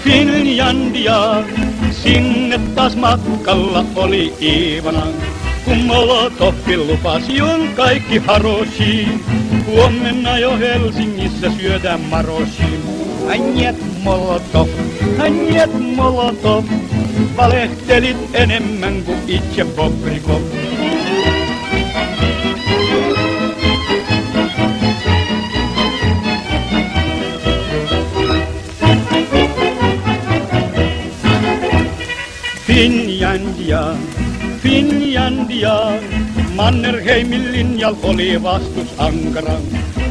Finlandia, sinne taas matkalla oli Ivana. Kun Molotovi lupasi on kaikki haroshi, huomenna jo Helsingissä syödään maroshi. Njet Molotov, valehtelit enemmän kuin itse Bobrikov. Finlandia, Mannerheimin linjal oli vastus ankara.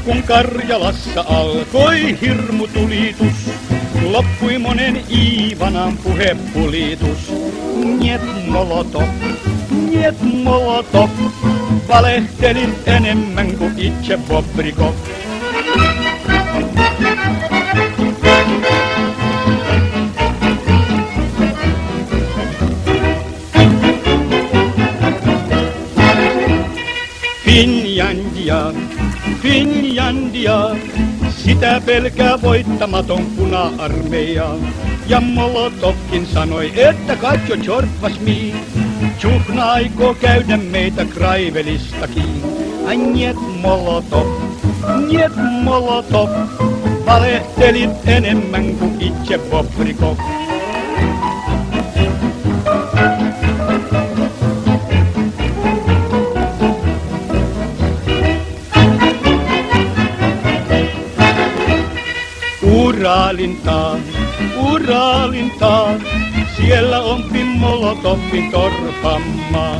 Kun Karjalassa alkoi hirmutulitus, loppui monen Iivanan puhepulitus. Njet Molotov, valehtelit enemmän kuin itse Bobrikov. Finlandia, sitä pelkää voittamaton puna-armeija. Ja Molotovkin sanoi, että katso Tjortvas mi, Tjuhna aikoo käydä meitä Kraivelistakin. Njet Molotov, valehtelit enemmän kuin itse Bobrikov. Uralintaa, siellä on Molotovin torpammaa.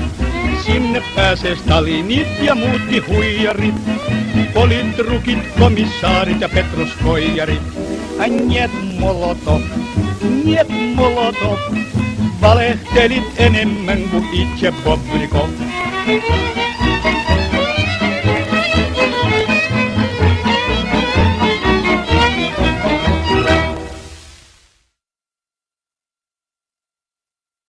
Sinne pääsee Stalinit ja muutti huijarit, politrukit, komissaarit ja petroskoijarit. Njet Molotov, valehtelit enemmän kuin itse Bobrikov.